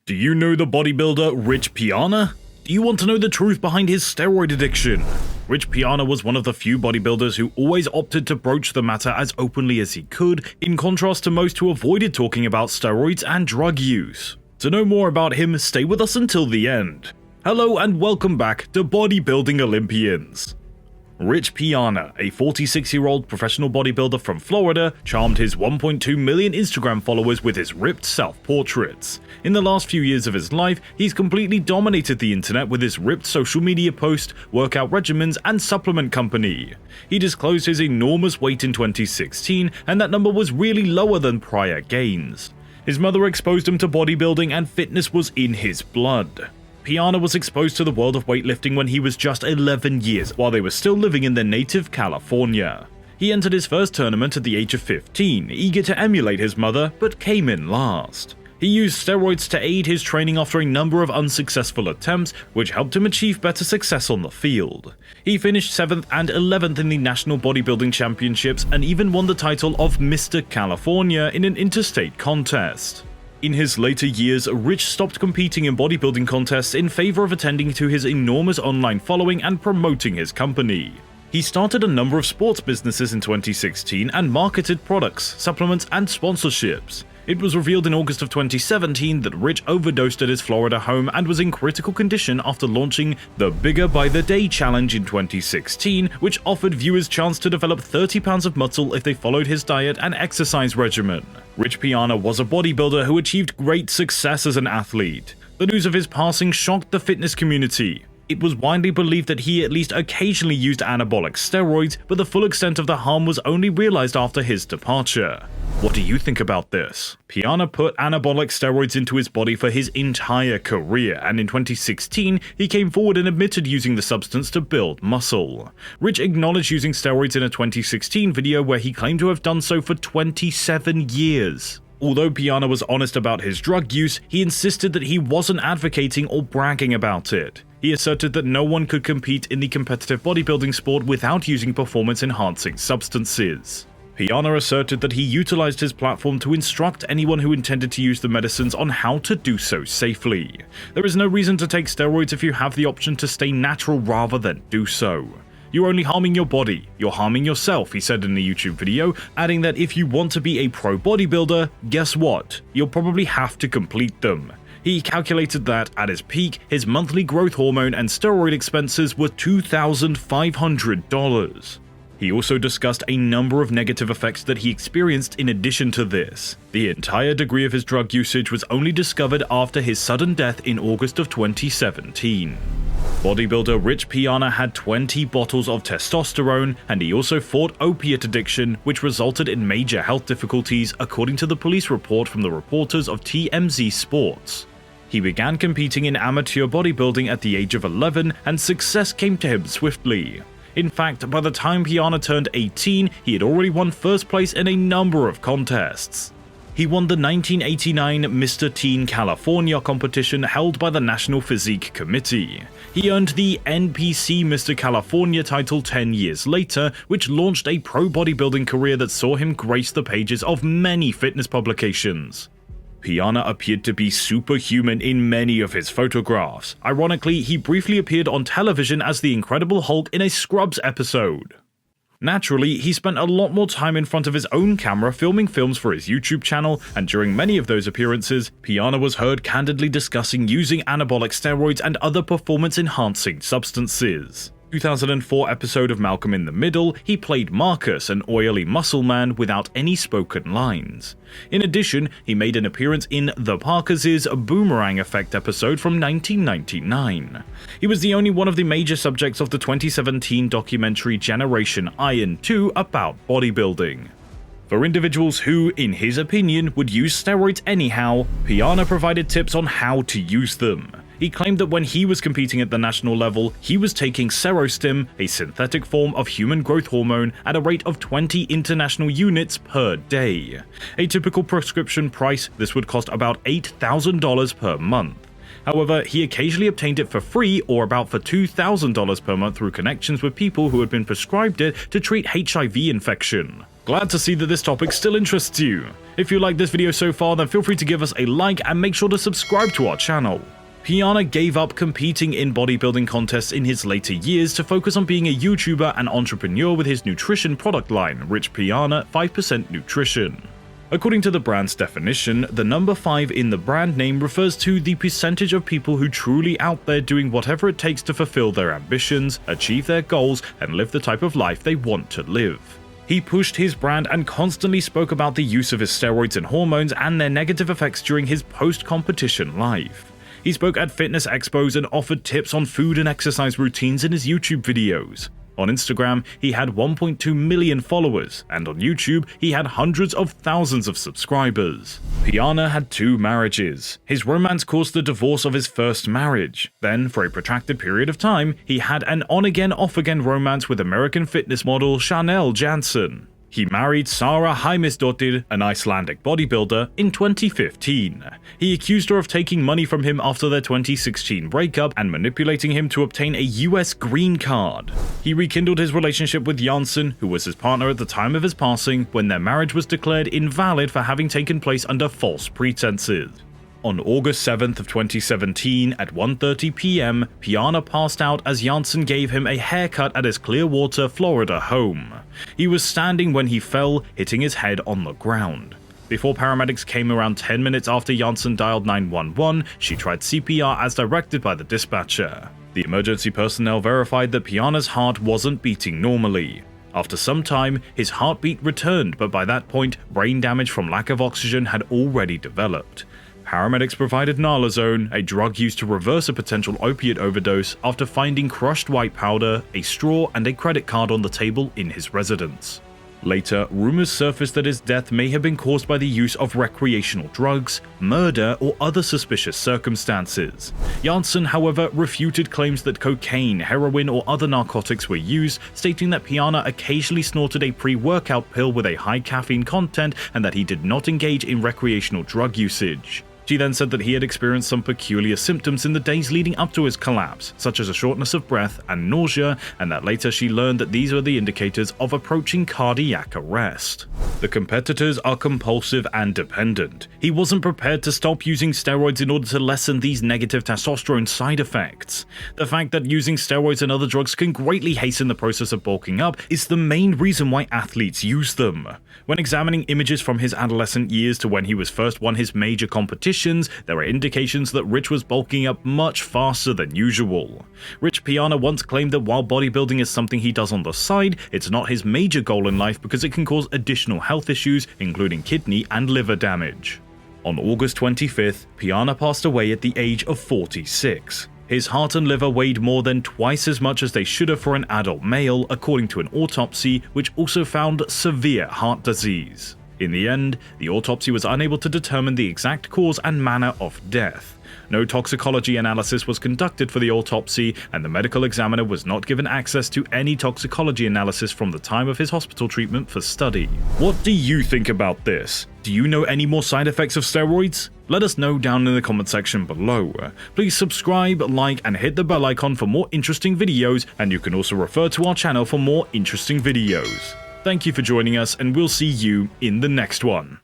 Do you know the bodybuilder Rich Piana? Do you want to know the truth behind his steroid addiction? Rich Piana was one of the few bodybuilders who always opted to broach the matter as openly as he could, in contrast to most who avoided talking about steroids and drug use. To know more about him, stay with us until the end. Hello and welcome back to Bodybuilding Olympians. Rich Piana, a 46-year-old professional bodybuilder from Florida, charmed his 1.2 million Instagram followers with his ripped self-portraits. In the last few years of his life, he's completely dominated the internet with his ripped social media posts, workout regimens, and supplement company. He disclosed his enormous weight in 2016, and that number was really lower than prior gains. His mother exposed him to bodybuilding, and fitness was in his blood. Piana was exposed to the world of weightlifting when he was just 11 years, while they were still living in their native California. He entered his first tournament at the age of 15, eager to emulate his mother, but came in last. He used steroids to aid his training after a number of unsuccessful attempts, which helped him achieve better success on the field. He finished 7th and 11th in the National Bodybuilding Championships and even won the title of Mr. California in an interstate contest. In his later years, Rich stopped competing in bodybuilding contests in favor of attending to his enormous online following and promoting his company. He started a number of sports businesses in 2016 and marketed products, supplements, and sponsorships. It was revealed in August of 2017 that Rich overdosed at his Florida home and was in critical condition after launching the Bigger by the Day Challenge in 2016, which offered viewers chance to develop 30 pounds of muscle if they followed his diet and exercise regimen. Rich Piana was a bodybuilder who achieved great success as an athlete. The news of his passing shocked the fitness community. It was widely believed that he at least occasionally used anabolic steroids, but the full extent of the harm was only realized after his departure. What do you think about this? Piana put anabolic steroids into his body for his entire career, and in 2016, he came forward and admitted using the substance to build muscle. Rich acknowledged using steroids in a 2016 video where he claimed to have done so for 27 years. Although Piana was honest about his drug use, he insisted that he wasn't advocating or bragging about it. He asserted that no one could compete in the competitive bodybuilding sport without using performance-enhancing substances. Piana asserted that he utilized his platform to instruct anyone who intended to use the medicines on how to do so safely. There is no reason to take steroids if you have the option to stay natural rather than do so. You're only harming your body, you're harming yourself, he said in a YouTube video, adding that if you want to be a pro bodybuilder, guess what? You'll probably have to complete them. He calculated that, at his peak, his monthly growth hormone and steroid expenses were $2,500. He also discussed a number of negative effects that he experienced in addition to this. The entire degree of his drug usage was only discovered after his sudden death in August of 2017. Bodybuilder Rich Piana had 20 bottles of testosterone, and he also fought opiate addiction, which resulted in major health difficulties, according to the police report from the reporters of TMZ Sports. He began competing in amateur bodybuilding at the age of 11, and success came to him swiftly. In fact, by the time Piana turned 18, he had already won first place in a number of contests. He won the 1989 Mr. Teen California competition held by the National Physique Committee. He earned the NPC Mr. California title 10 years later, which launched a pro bodybuilding career that saw him grace the pages of many fitness publications. Piana appeared to be superhuman in many of his photographs. Ironically, he briefly appeared on television as the Incredible Hulk in a Scrubs episode. Naturally, he spent a lot more time in front of his own camera filming films for his YouTube channel, and during many of those appearances, Piana was heard candidly discussing using anabolic steroids and other performance-enhancing substances. 2004 episode of Malcolm in the Middle, he played Marcus, an oily muscle man without any spoken lines. In addition, he made an appearance in The Parkers' Boomerang Effect episode from 1999. He was the only one of the major subjects of the 2017 documentary Generation Iron 2 about bodybuilding. For individuals who, in his opinion, would use steroids anyhow, Piana provided tips on how to use them. He claimed that when he was competing at the national level, he was taking Serostim, a synthetic form of human growth hormone, at a rate of 20 international units per day. A typical prescription price, this would cost about $8,000 per month. However, he occasionally obtained it for free or about for $2,000 per month through connections with people who had been prescribed it to treat HIV infection. Glad to see that this topic still interests you. If you like this video so far, then feel free to give us a like and make sure to subscribe to our channel. Piana gave up competing in bodybuilding contests in his later years to focus on being a YouTuber and entrepreneur with his nutrition product line, Rich Piana 5% Nutrition. According to the brand's definition, the number 5 in the brand name refers to the percentage of people who truly out there doing whatever it takes to fulfill their ambitions, achieve their goals, and live the type of life they want to live. He pushed his brand and constantly spoke about the use of his steroids and hormones and their negative effects during his post-competition life. He spoke at fitness expos and offered tips on food and exercise routines in his YouTube videos. On Instagram, he had 1.2 million followers, and on YouTube, he had hundreds of thousands of subscribers. Piana had 2 marriages. His romance caused the divorce of his first marriage. Then, for a protracted period of time, he had an on-again, off-again romance with American fitness model Chanel Jansen. He married Sara Heimisdottir, an Icelandic bodybuilder, in 2015. He accused her of taking money from him after their 2016 breakup and manipulating him to obtain a US green card. He rekindled his relationship with Jansen, who was his partner at the time of his passing, when their marriage was declared invalid for having taken place under false pretenses. On August 7th of 2017 at 1:30 p.m., Piana passed out as Jansen gave him a haircut at his Clearwater, Florida home. He was standing when he fell, hitting his head on the ground. Before paramedics came around 10 minutes after Jansen dialed 911, she tried CPR as directed by the dispatcher. The emergency personnel verified that Piana's heart wasn't beating normally. After some time, his heartbeat returned, but by that point, brain damage from lack of oxygen had already developed. Paramedics provided naloxone, a drug used to reverse a potential opiate overdose, after finding crushed white powder, a straw, and a credit card on the table in his residence. Later, rumors surfaced that his death may have been caused by the use of recreational drugs, murder, or other suspicious circumstances. Jansen, however, refuted claims that cocaine, heroin, or other narcotics were used, stating that Piana occasionally snorted a pre-workout pill with a high caffeine content and that he did not engage in recreational drug usage. She then said that he had experienced some peculiar symptoms in the days leading up to his collapse, such as a shortness of breath and nausea, and that later she learned that these were the indicators of approaching cardiac arrest. The competitors are compulsive and dependent. He wasn't prepared to stop using steroids in order to lessen these negative testosterone side effects. The fact that using steroids and other drugs can greatly hasten the process of bulking up is the main reason why athletes use them. When examining images from his adolescent years to when he was first won his major competitions, there are indications that Rich was bulking up much faster than usual. Rich Piana once claimed that while bodybuilding is something he does on the side, it's not his major goal in life because it can cause additional health issues, including kidney and liver damage. On August 25th, Piana passed away at the age of 46. His heart and liver weighed more than twice as much as they should have for an adult male, according to an autopsy, which also found severe heart disease. In the end, the autopsy was unable to determine the exact cause and manner of death. No toxicology analysis was conducted for the autopsy, and the medical examiner was not given access to any toxicology analysis from the time of his hospital treatment for study. What do you think about this? Do you know any more side effects of steroids? Let us know down in the comment section below. Please subscribe, like, and hit the bell icon for more interesting videos, and you can also refer to our channel for more interesting videos. Thank you for joining us, and we'll see you in the next one.